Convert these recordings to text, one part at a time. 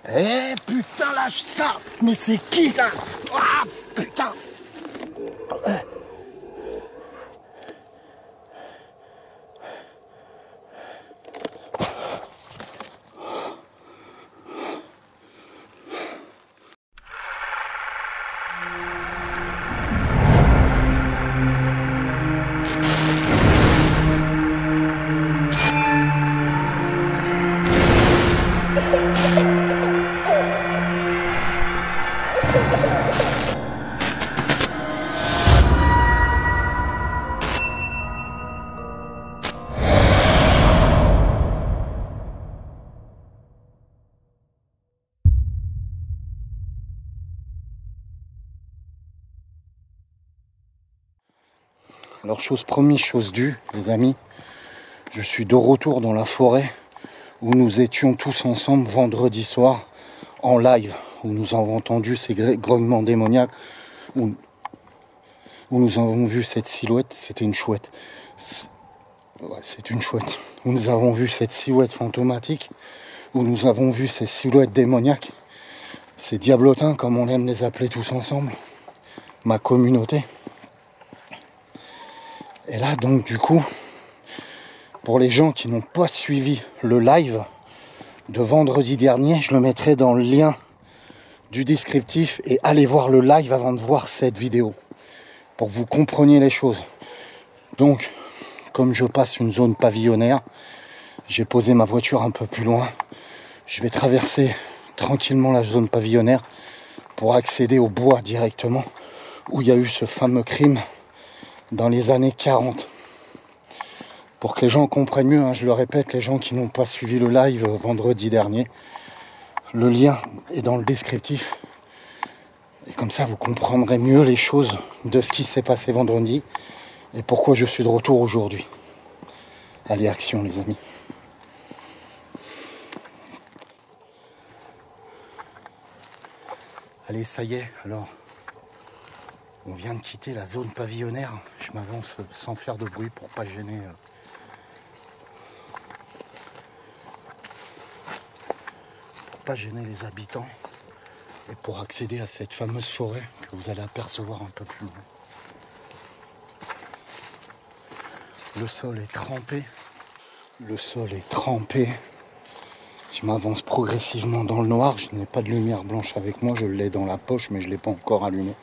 Eh putain, lâche ça! Mais c'est qui ça? Ah putain! Alors chose promise, chose due, les amis, je suis de retour dans la forêt où nous étions tous ensemble vendredi soir en live, où nous avons entendu ces grognements démoniaques, où nous avons vu cette silhouette, c'était une chouette, ouais, c'est une chouette, où nous avons vu cette silhouette fantomatique, où nous avons vu ces silhouettes démoniaques, ces diablotins comme on aime les appeler tous ensemble, ma communauté. Et là donc du coup, pour les gens qui n'ont pas suivi le live de vendredi dernier, je le mettrai dans le lien du descriptif et allez voir le live avant de voir cette vidéo pour que vous compreniez les choses. Donc, comme je passe une zone pavillonnaire, j'ai posé ma voiture un peu plus loin. Je vais traverser tranquillement la zone pavillonnaire pour accéder au bois directement où il y a eu ce fameux crime dans les années 40. Pour que les gens comprennent mieux, je le répète, les gens qui n'ont pas suivi le live vendredi dernier, le lien est dans le descriptif. Et comme ça, vous comprendrez mieux les choses de ce qui s'est passé vendredi et pourquoi je suis de retour aujourd'hui. Allez, action les amis. Allez, ça y est, alors, on vient de quitter la zone pavillonnaire. Je m'avance sans faire de bruit pour pas gêner... les habitants et pour accéder à cette fameuse forêt que vous allez apercevoir un peu plus loin. Le sol est trempé. Le sol est trempé. Je m'avance progressivement dans le noir. Je n'ai pas de lumière blanche avec moi. Je l'ai dans la poche, mais je ne l'ai pas encore allumée.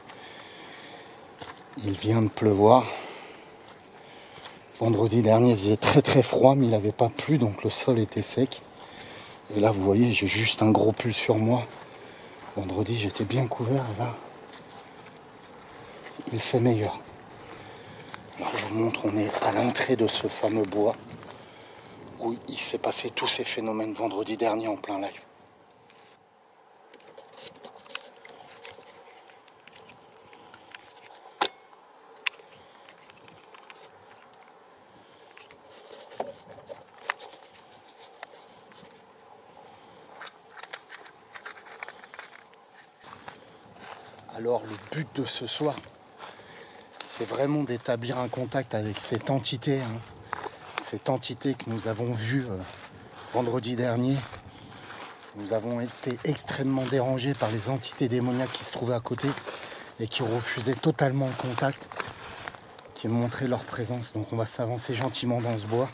Il vient de pleuvoir. Vendredi dernier, il faisait très très froid, mais il n'avait pas plu, donc le sol était sec. Et là, vous voyez, j'ai juste un gros pull sur moi. Vendredi, j'étais bien couvert, et là, il fait meilleur. Alors, je vous montre, on est à l'entrée de ce fameux bois où il s'est passé tous ces phénomènes vendredi dernier en plein live. Alors le but de ce soir, c'est vraiment d'établir un contact avec cette entité, cette entité que nous avons vue vendredi dernier. Nous avons été extrêmement dérangés par les entités démoniaques qui se trouvaient à côté et qui refusaient totalement le contact, qui montraient leur présence. Donc on va s'avancer gentiment dans ce bois.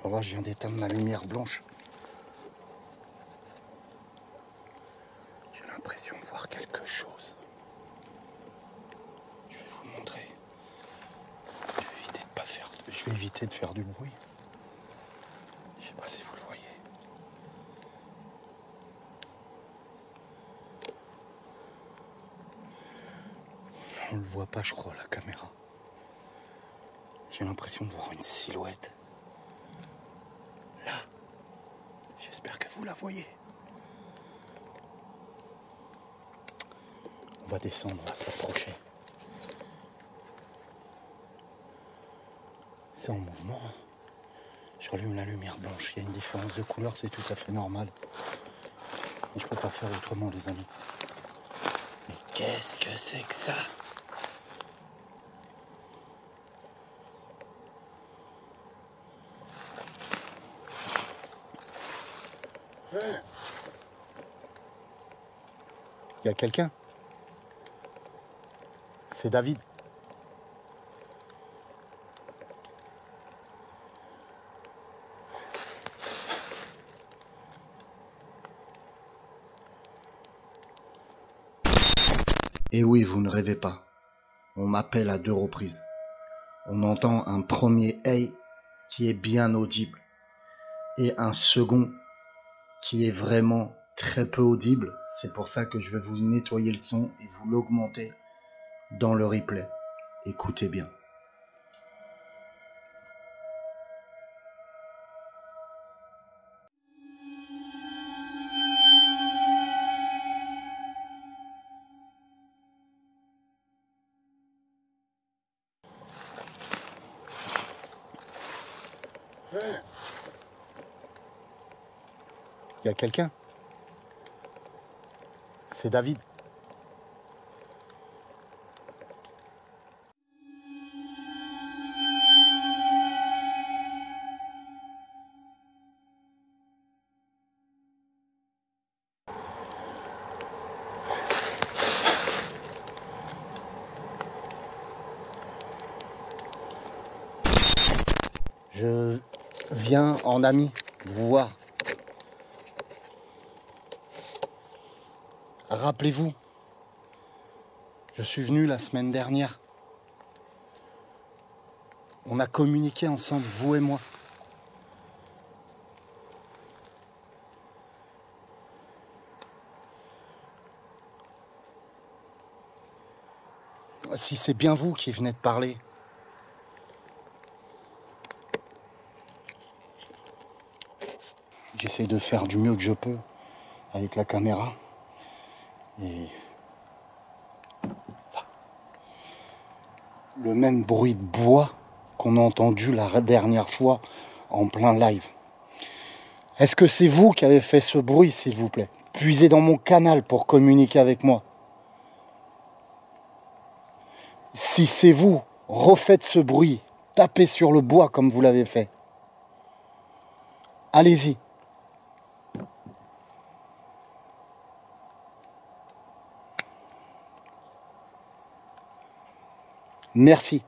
Alors là, je viens d'éteindre ma lumière blanche. J'ai l'impression de voir quelque chose. Je vais vous montrer. Je vais éviter de faire du bruit. Je ne sais pas si vous le voyez. On ne le voit pas, je crois, la caméra. J'ai l'impression de voir une silhouette. Là. J'espère que vous la voyez. va descendre, on va s'approcher. C'est en mouvement. Je rallume la lumière blanche. Il y a une différence de couleur, c'est tout à fait normal. Et je peux pas faire autrement, les amis. Mais qu'est-ce que c'est que ça? Il y a quelqu'un? C'est David. Et oui, vous ne rêvez pas. On m'appelle à 2 reprises. On entend un premier « hey » qui est bien audible et un second qui est vraiment très peu audible. C'est pour ça que je vais vous nettoyer le son et vous l'augmenter dans le replay. Écoutez bien. Il y a quelqu'un? C'est David. Je viens en ami vous voir. Rappelez-vous, je suis venu la semaine dernière. On a communiqué ensemble, vous et moi. Si c'est bien vous qui venez de parler, j'essaie de faire du mieux que je peux avec la caméra. Et le même bruit de bois qu'on a entendu la dernière fois en plein live. Est-ce que c'est vous qui avez fait ce bruit, s'il vous plaît? Puisez dans mon canal pour communiquer avec moi. Si c'est vous, refaites ce bruit. Tapez sur le bois comme vous l'avez fait. Allez-y. Merci.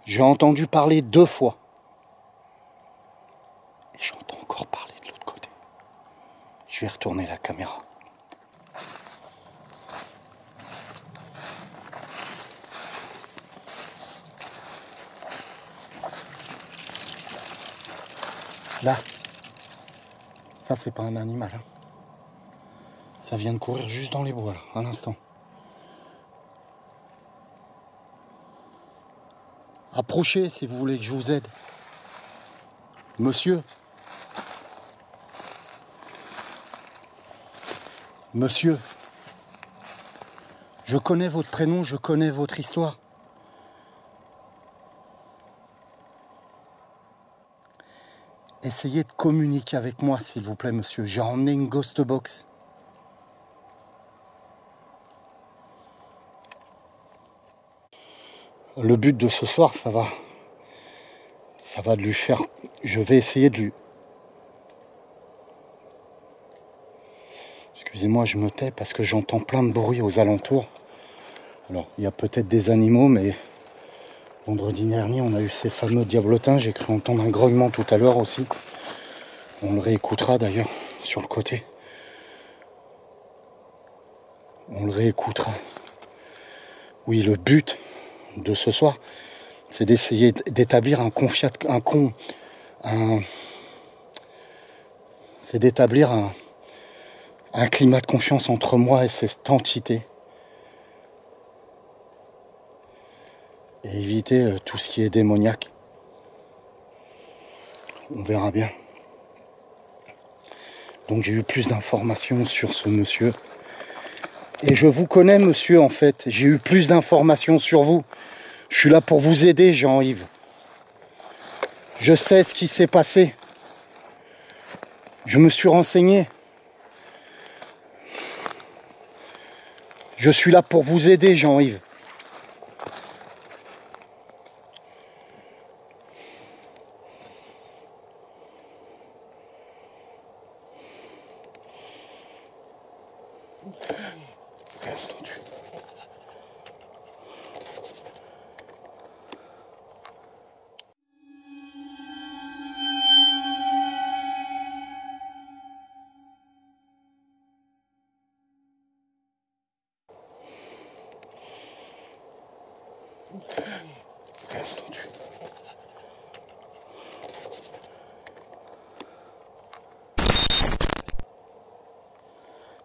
J'ai entendu parler 2 fois. Et j'entends encore parler de l'autre côté. Je vais retourner la caméra. Là. Ça, c'est pas un animal. Hein. Ça vient de courir juste dans les bois, là, à l'instant. Approchez si vous voulez que je vous aide. Monsieur. Monsieur. Je connais votre prénom, je connais votre histoire. Essayez de communiquer avec moi, s'il vous plaît, monsieur. J'ai emmené une ghost box. Le but de ce soir, ça va de lui faire... Je vais essayer de lui... Excusez-moi, je me tais parce que j'entends plein de bruit aux alentours. Alors, il y a peut-être des animaux, mais... Vendredi dernier, on a eu ces fameux diablotins. J'ai cru entendre un grognement tout à l'heure aussi. On le réécoutera d'ailleurs sur le côté. On le réécoutera. Oui, le but de ce soir, c'est d'essayer d'établir c'est d'établir un climat de confiance entre moi et cette entité. Et éviter tout ce qui est démoniaque. On verra bien. Donc j'ai eu plus d'informations sur ce monsieur Et je vous connais, monsieur, en fait. J'ai eu plus d'informations sur vous. Je suis là pour vous aider, Jean-Yves. Je sais ce qui s'est passé. Je me suis renseigné. Je suis là pour vous aider, Jean-Yves.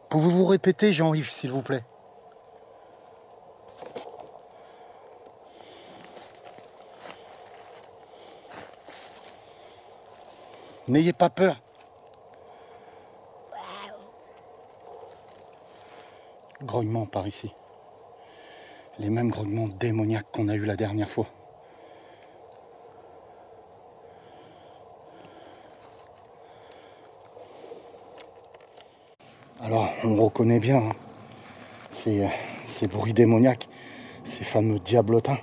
Pouvez-vous répéter, Jean-Yves, s'il vous plaît? N'ayez pas peur. Grognements par ici. Les mêmes grognements démoniaques qu'on a eu la dernière fois. Alors, on reconnaît bien hein, ces bruits démoniaques, ces fameux diablotins.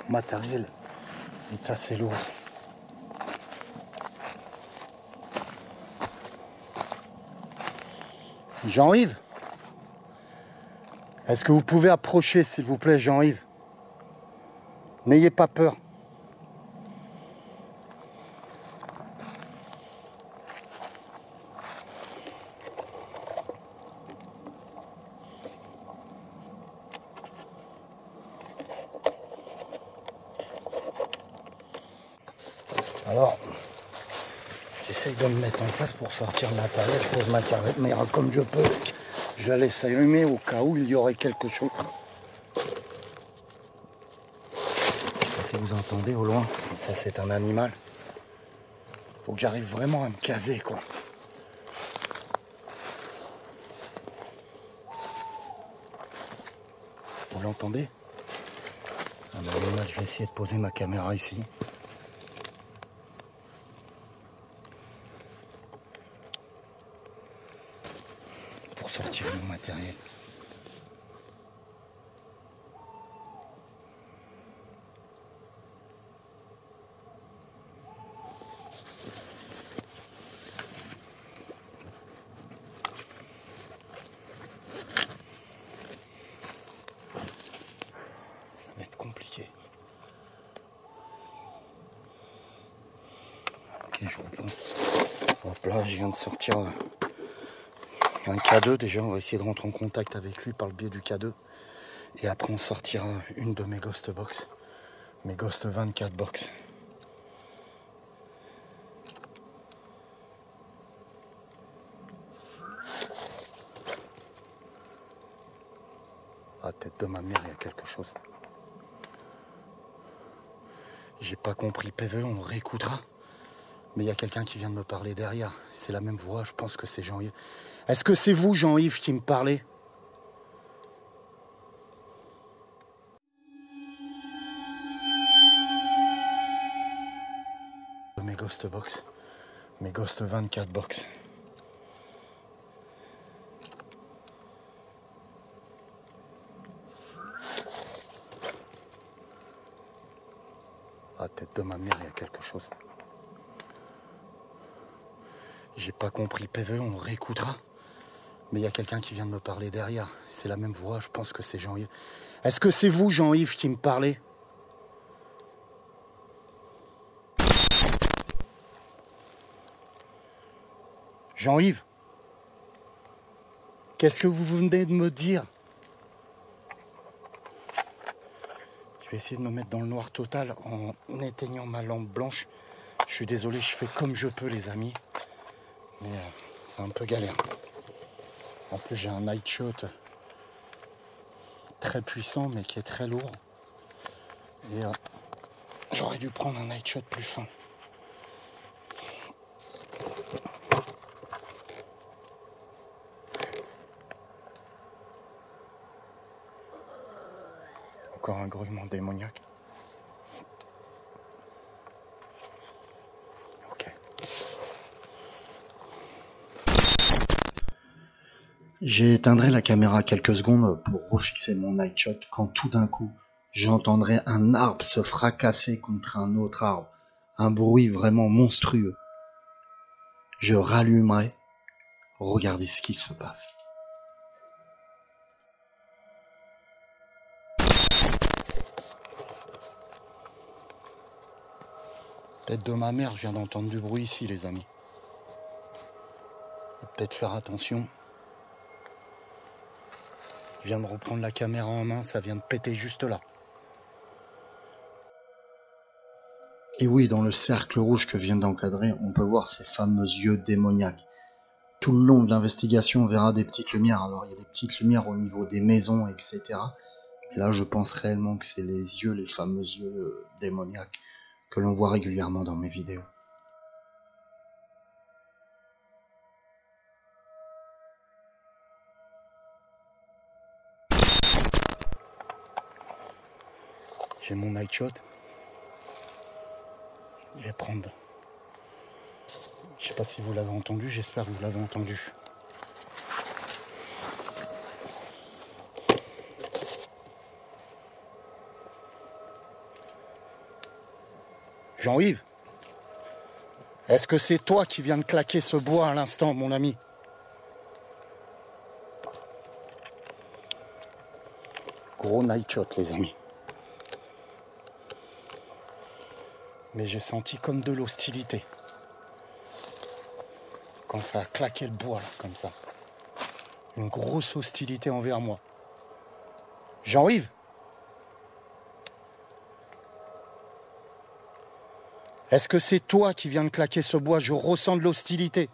Le matériel est assez lourd. Jean-Yves? Est-ce que vous pouvez approcher, s'il vous plaît, Jean-Yves? N'ayez pas peur. Alors, j'essaye de me mettre en place pour sortir le matériel. Je pose ma caméra comme je peux. Je la laisse allumer au cas où il y aurait quelque chose. Ça, si vous entendez au loin, ça c'est un animal. Faut que j'arrive vraiment à me caser, quoi. Vous l'entendez? Ah ben, là, je vais essayer de poser ma caméra ici. Pour sortir mon matériel. Ça va être compliqué. Ok, je reprends. Hop là, je viens de sortir un K2 déjà. On va essayer de rentrer en contact avec lui par le biais du K2. Et après, on sortira une de mes Ghost Box. Mes Ghost 24 Box. À tête de ma mère, il y a quelque chose. J'ai pas compris PV, on réécoutera. Mais il y a quelqu'un qui vient de me parler derrière. C'est la même voix, je pense que c'est Jean-Yves. Est-ce que c'est vous, Jean-Yves, qui me parlez? Mes Ghost Box. Mes Ghost 24 Box. À tête de ma mère, il y a quelque chose. J'ai pas compris PV, on réécoutera. Mais il y a quelqu'un qui vient de me parler derrière. C'est la même voix, je pense que c'est Jean-Yves. Est-ce que c'est vous, Jean-Yves, qui me parlez? Jean-Yves? Qu'est-ce que vous venez de me dire? Je vais essayer de me mettre dans le noir total en éteignant ma lampe blanche. Je suis désolé, je fais comme je peux, les amis. Mais c'est un peu galère. En plus, j'ai un night shot. très puissant mais qui est très lourd. Et j'aurais dû prendre un night shot plus fin. Encore un grouillement démoniaque. Ok. J'éteindrai la caméra quelques secondes pour refixer mon night shot quand tout d'un coup, j'entendrai un arbre se fracasser contre un autre arbre. Un bruit vraiment monstrueux. Je rallumerai. Regardez ce qui se passe. Tête de ma mère, je viens d'entendre du bruit ici, les amis. Peut-être faire attention. Je viens de reprendre la caméra en main, ça vient de péter juste là. Et oui, dans le cercle rouge que je viens d'encadrer, on peut voir ces fameux yeux démoniaques. Tout le long de l'investigation, on verra des petites lumières. Alors, il y a des petites lumières au niveau des maisons, etc. Mais là, je pense réellement que c'est les yeux, les fameux yeux démoniaques que l'on voit régulièrement dans mes vidéos. J'ai mon night shot. Je vais prendre. Je sais pas si vous l'avez entendu, j'espère que vous l'avez entendu. Jean-Yves, est-ce que c'est toi qui viens de claquer ce bois à l'instant, mon ami? Gros night shot, les amis. Mais j'ai senti comme de l'hostilité. Quand ça a claqué le bois, là, comme ça. Une grosse hostilité envers moi. Jean-Yves, est-ce que c'est toi qui viens de claquer ce bois? Je ressens de l'hostilité,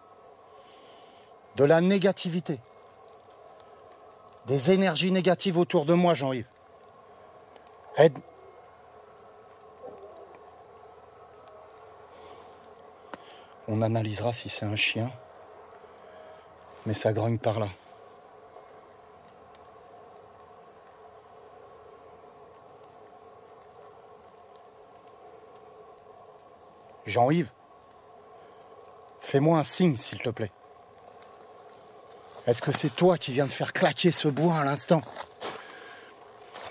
de la négativité, des énergies négatives autour de moi, Jean-Yves. Aide. On analysera si c'est un chien, mais ça grogne par là. Jean-Yves, fais-moi un signe, s'il te plaît. Est-ce que c'est toi qui viens de faire claquer ce bois à l'instant?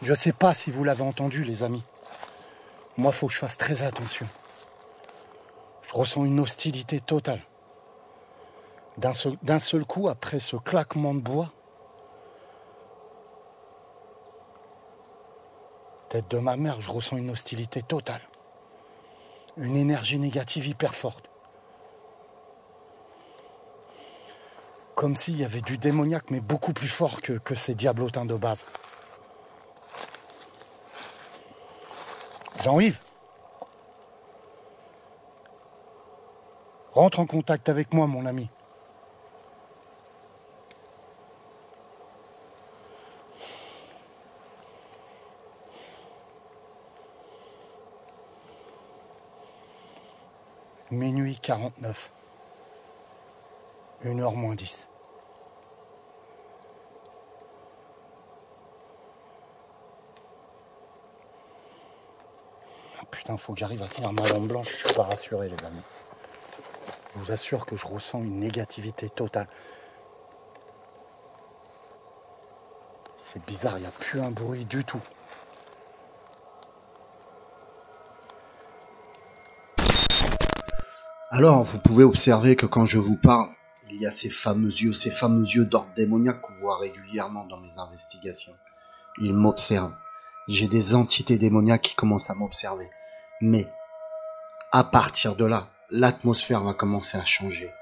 Je ne sais pas si vous l'avez entendu, les amis. Moi, il faut que je fasse très attention. Je ressens une hostilité totale. D'un seul coup, après ce claquement de bois, tête de ma mère, je ressens une hostilité totale. Une énergie négative hyper forte. Comme s'il y avait du démoniaque, mais beaucoup plus fort que ces diablotins de base. Jean-Yves, rentre en contact avec moi, mon ami. Minuit 49. 1h moins 10. Ah, putain, faut que j'arrive à tenir ma lampe blanche, je suis pas rassuré, les amis. Je vous assure que je ressens une négativité totale. C'est bizarre, il n'y a plus un bruit du tout. Alors, vous pouvez observer que quand je vous parle, il y a ces fameux yeux d'ordre démoniaque qu'on voit régulièrement dans mes investigations. Ils m'observent. J'ai des entités démoniaques qui commencent à m'observer. Mais, à partir de là, l'atmosphère va commencer à changer.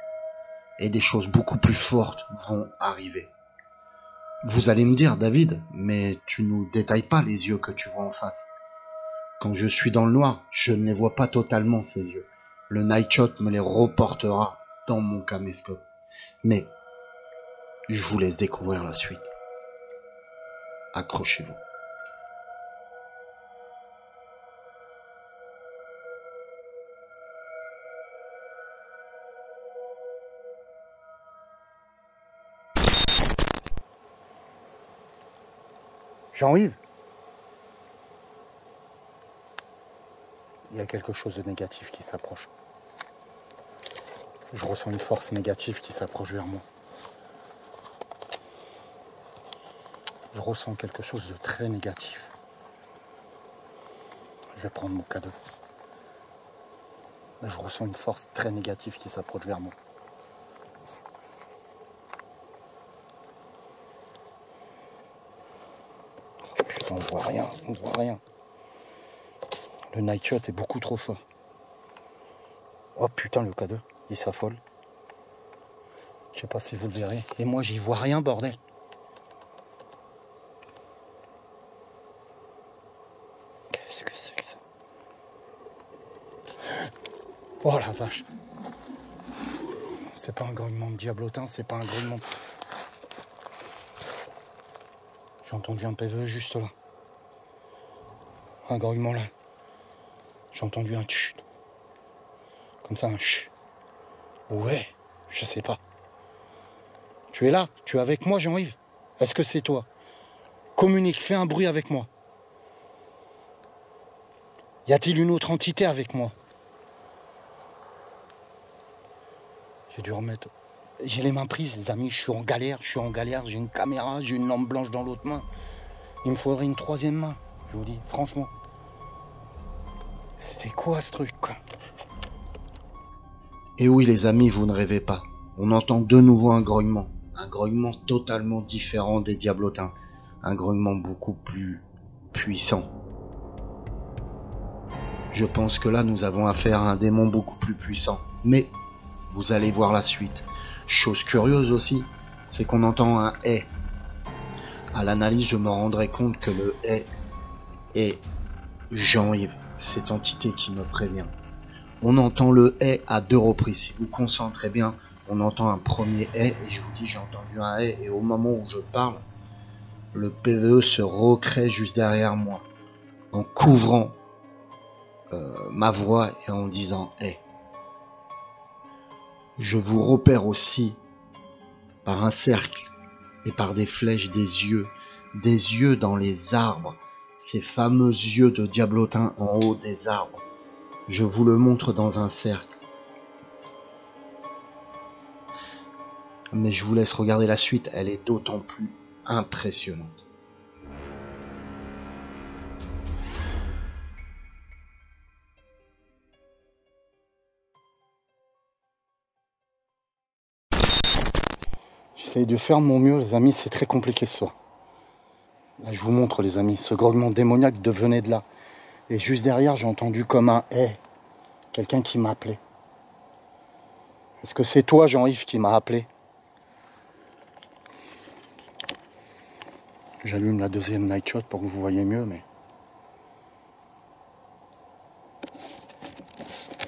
Et des choses beaucoup plus fortes vont arriver. Vous allez me dire, David, mais tu nous détailles pas les yeux que tu vois en face. Quand je suis dans le noir, je ne les vois pas totalement, ces yeux. Le night shot me les reportera dans mon caméscope. Mais je vous laisse découvrir la suite. accrochez-vous. Jean-Yves, il y a quelque chose de négatif qui s'approche. Je ressens une force négative qui s'approche vers moi. Je ressens quelque chose de très négatif. Je vais prendre mon cadeau. Je ressens une force très négative qui s'approche vers moi. Oh putain, on voit rien, on voit rien. Le night shot est beaucoup trop fort. Oh putain, le cadeau, il s'affole. Je sais pas si vous le verrez. Et moi, j'y vois rien, bordel. Qu'est-ce que c'est que ça? Oh la vache. C'est pas un grognement de diablotin, c'est pas un grognement. J'ai entendu un PVE juste là. Un grognement là. J'ai entendu un chut. Comme ça, un chut. Ouais, je sais pas. Tu es là? Tu es avec moi, Jean-Yves? Est-ce que c'est toi? Communique, fais un bruit avec moi. Y a-t-il une autre entité avec moi? J'ai dû remettre... J'ai les mains prises, les amis, je suis en galère, j'ai une caméra, j'ai une lampe blanche dans l'autre main. Il me faudrait une troisième main, je vous dis, franchement. C'était quoi ce truc, quoi? Et oui les amis, vous ne rêvez pas. On entend de nouveau un grognement totalement différent des diablotins, un grognement beaucoup plus puissant. Je pense que là nous avons affaire à un démon beaucoup plus puissant, mais vous allez voir la suite. Chose curieuse aussi, c'est qu'on entend un « est ». À l'analyse, je me rendrai compte que le « est » est Jean-Yves, cette entité qui me prévient. On entend le « est » à 2 reprises. Si vous concentrez bien, on entend un premier « est » et je vous dis, j'ai entendu un « est » et au moment où je parle, le PVE se recrée juste derrière moi, en couvrant ma voix et en disant « est ». Je vous repère aussi par un cercle et par des flèches des yeux dans les arbres, ces fameux yeux de diablotin en haut des arbres. Je vous le montre dans un cercle. Mais je vous laisse regarder la suite, elle est d'autant plus impressionnante. J'essaye de faire mon mieux, les amis, c'est très compliqué ce soir. Là, je vous montre, les amis, ce grognement démoniaque venait de là. Et juste derrière, j'ai entendu comme un « hey », quelqu'un qui m'appelait. Est-ce que c'est toi, Jean-Yves, qui m'a appelé? J'allume la deuxième night shot pour que vous voyez mieux, mais...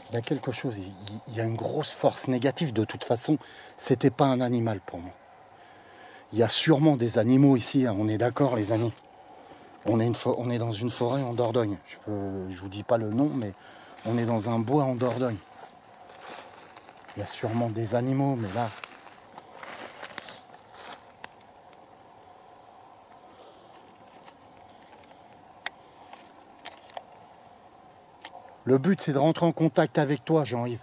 Il y a quelque chose, il y a une grosse force négative. De toute façon, c'était pas un animal pour moi. Il y a sûrement des animaux ici, hein, on est d'accord, les amis. On est dans une forêt en Dordogne. Je vous dis pas le nom, mais on est dans un bois en Dordogne. Il y a sûrement des animaux, mais là... Le but, c'est de rentrer en contact avec toi, Jean-Yves.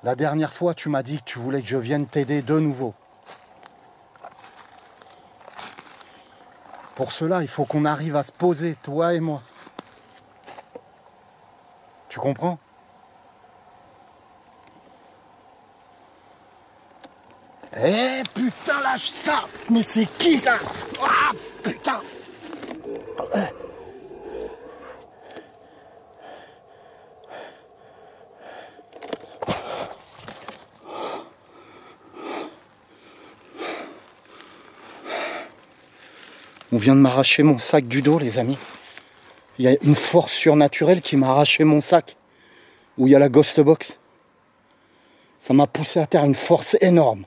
La dernière fois, tu m'as dit que tu voulais que je vienne t'aider de nouveau. Pour cela, il faut qu'on arrive à se poser, toi et moi. Tu comprends? Eh putain, lâche ça! Mais c'est qui ça? Ah putain! On vient de m'arracher mon sac du dos, les amis. Il y a une force surnaturelle qui m'a arraché mon sac. Où il y a la ghost box. Ça m'a poussé à terre, une force énorme.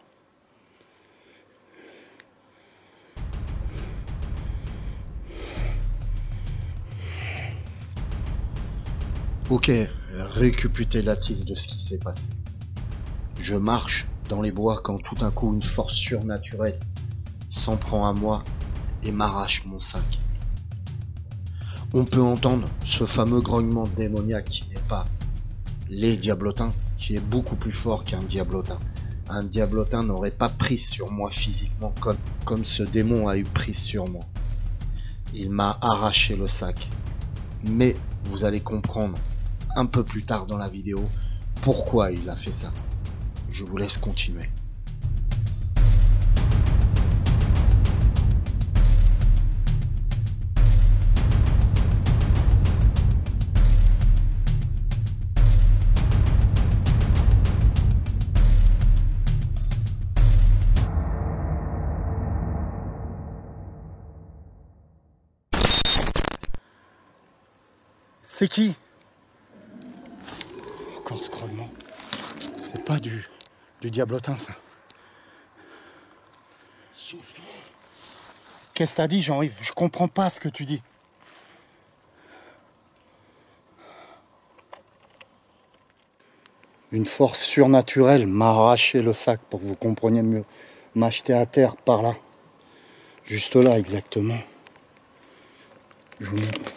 Ok, récapitulatif de ce qui s'est passé. Je marche dans les bois quand tout d'un coup une force surnaturelle s'en prend à moi et m'arrache mon sac. On peut entendre ce fameux grognement démoniaque qui n'est pas les diablotins, qui est beaucoup plus fort qu'un diablotin. Un diablotin n'aurait pas prise sur moi physiquement comme ce démon a eu prise sur moi. Il m'a arraché le sac. Mais vous allez comprendre un peu plus tard dans la vidéo pourquoi il a fait ça. Je vous laisse continuer. C'est qui? Encore ce grognement. C'est pas du diablotin, ça. Qu'est-ce que t'as dit, Jean-Yves? Je comprends pas ce que tu dis. Une force surnaturelle m'a arraché le sac, pour que vous compreniez mieux. M'a jeté à terre par là. Juste là, exactement. Je vous montre.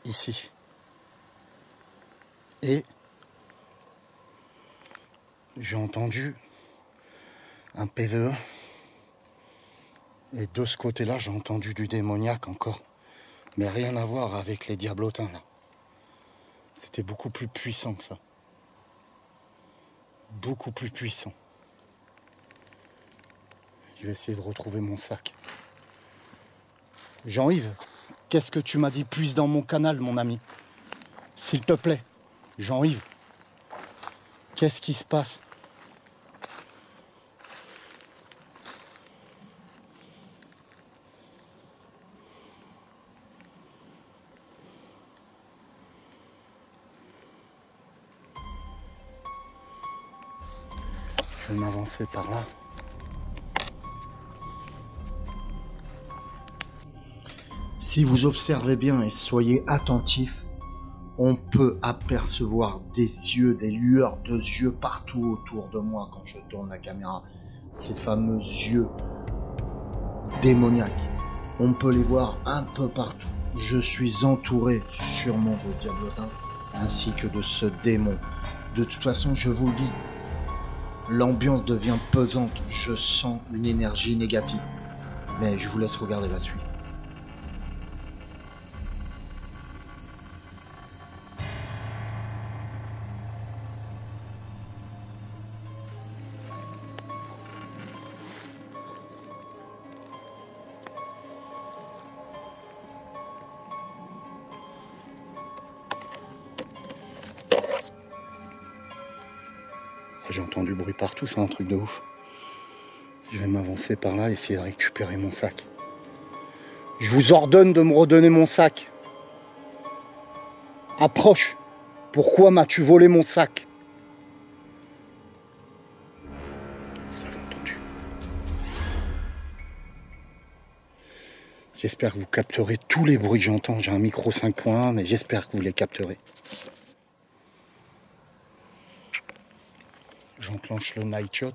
Ici. Et j'ai entendu un PVE. Et de ce côté-là, j'ai entendu du démoniaque encore. Mais rien à voir avec les diablotins, là. C'était beaucoup plus puissant que ça. Beaucoup plus puissant. Je vais essayer de retrouver mon sac. Jean-Yves, qu'est-ce que tu m'as dit? Puise dans mon canal, mon ami. S'il te plaît. Jean-Yves, qu'est-ce qui se passe? Je vais m'avancer par là. Si vous observez bien et soyez attentifs, on peut apercevoir des yeux, des lueurs de yeux partout autour de moi quand je tourne la caméra. Ces fameux yeux démoniaques. On peut les voir un peu partout. Je suis entouré sûrement de diablotins ainsi que de ce démon. De toute façon, je vous le dis, l'ambiance devient pesante. Je sens une énergie négative. Mais je vous laisse regarder la suite. J'ai entendu du bruit partout, c'est un truc de ouf. Je vais m'avancer par là, essayer de récupérer mon sac. Je vous ordonne de me redonner mon sac. Approche. Pourquoi m'as-tu volé mon sac? Vous avez entendu. J'espère que vous capterez tous les bruits que j'entends. J'ai un micro 5.1, mais j'espère que vous les capterez. J'enclenche le night shot.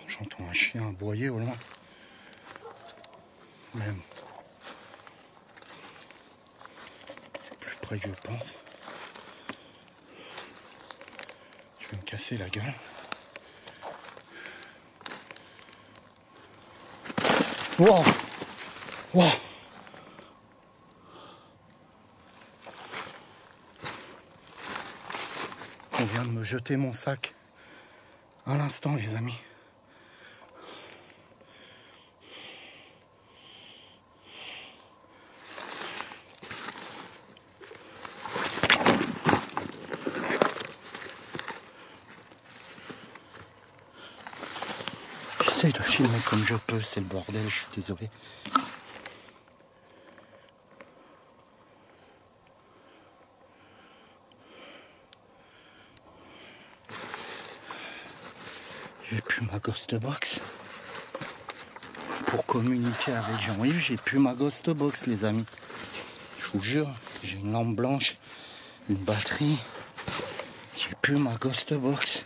J'entends un chien aboyer au loin. Même plus près que je pense. Je vais me casser la gueule. Wow! Wow! On vient de me jeter mon sac à l'instant, les amis. J'essaye de filmer comme je peux, c'est le bordel, je suis désolé. J'ai plus ma ghost box. pour communiquer avec Jean-Yves, j'ai plus ma Ghost Box, les amis. Je vous jure, j'ai une lampe blanche, une batterie. J'ai plus ma Ghost Box.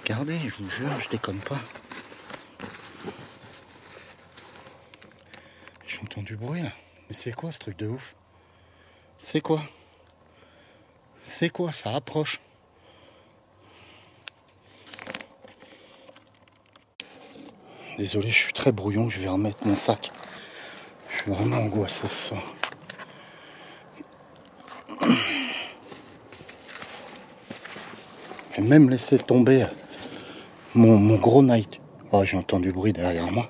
Regardez, je vous jure, je déconne pas. J'entends du bruit là. Mais c'est quoi ce truc de ouf? C'est quoi? C'est quoi? Ça approche. Désolé, je suis très brouillon, je vais remettre mon sac. Je suis vraiment angoissé ce soir. J'ai même laissé tomber mon gros night. Oh, j'ai entendu du bruit derrière moi.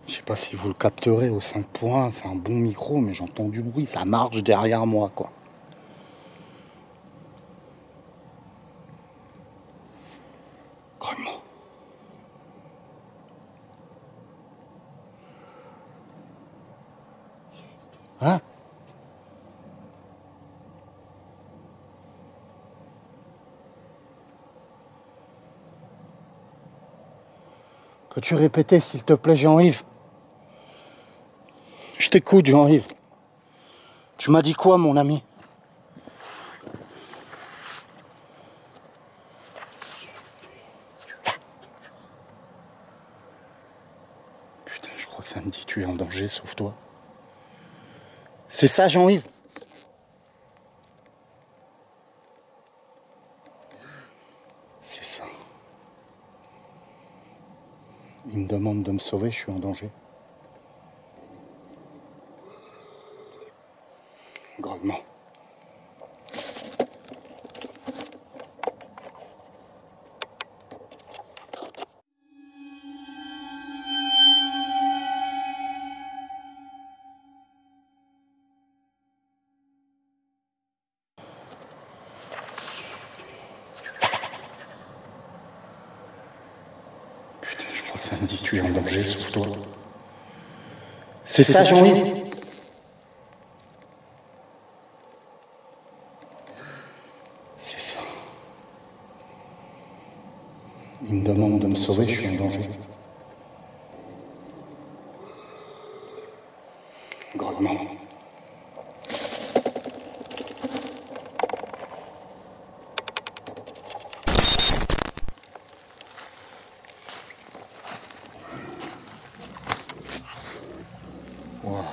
Je sais pas si vous le capterez au 5.1, c'est un bon micro, mais j'entends du bruit, ça marche derrière moi, quoi. Grognement. Hein? Peux-tu répéter, s'il te plaît, Jean-Yves? Je t'écoute, Jean-Yves. Tu m'as dit quoi, mon ami? Putain, je crois que ça me dit tu es en danger, sauve-toi. C'est ça, Jean-Yves? C'est ça. Il me demande de me sauver, je suis en danger. Grognement. Putain, je crois que ça me dit tu es en danger, sauve-toi. C'est ça, Jean-Yves? C'est ça. Il me demande de me sauver, je suis en danger. Grognement. Wow.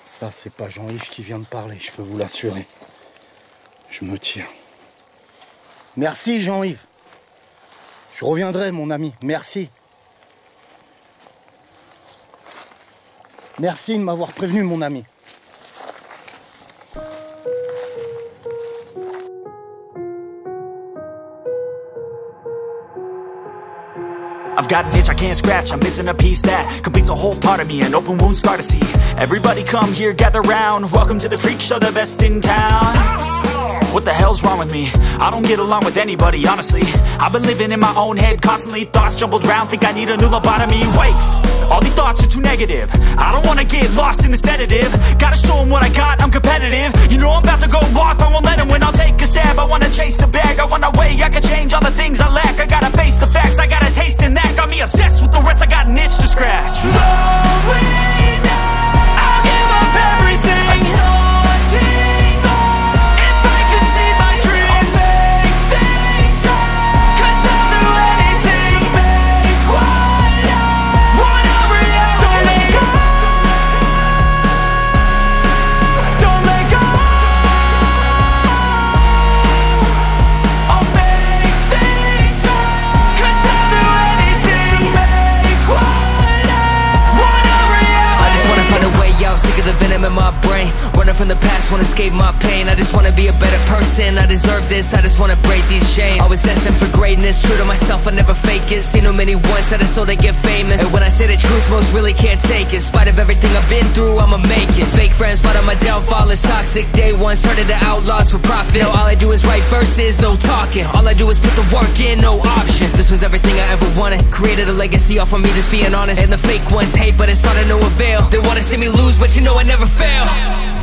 Ça, c'est pas Jean-Yves qui vient de parler, je peux vous l'assurer. Je me tire. Merci, Jean-Yves. Je reviendrai, mon ami. Merci. Merci de m'avoir prévenu, mon ami. I've got an itch I can't scratch, I'm missing a piece that completes a whole part of me, an open wound scar to see. Everybody come here, gather round, welcome to the freak show, the best in town. What the hell's wrong with me? I don't get along with anybody, honestly. I've been living in my own head constantly, thoughts jumbled round, think I need a new lobotomy. Wait, all these thoughts are too negative, I don't wanna get lost in the sedative. Gotta show them what I got, I'm competitive. You know I'm about to go off, I won't let them win, I'll take a stab. I wanna chase the bag, I wanna weigh, I can change all the things I lack. I gotta face the facts, I got a taste in that. Got me obsessed with the rest, I got an itch to scratch. Slowing down, I'll give up everything. Daunting though, if I could see my dreams, I'll make things right. 'Cause I'll do anything to make what I wanna reality. Don't let go, don't let go. I'll make things right. 'Cause I'll do anything to make what I wanna escape my pain, I just wanna be a better person. I deserve this, I just wanna break these chains. Always asking for greatness, true to myself, I never fake it. Seen too many once that I so they get famous. And when I say the truth, most really can't take it. In spite of everything I've been through, I'ma make it. Fake friends, but on my downfall is toxic. Day one, started to outlaws for profit. Now all I do is write verses, no talking. All I do is put the work in, no option. This was everything I ever wanted. Created a legacy off of me, just being honest. And the fake ones hate, but it's all to no avail. They wanna see me lose, but you know I never fail.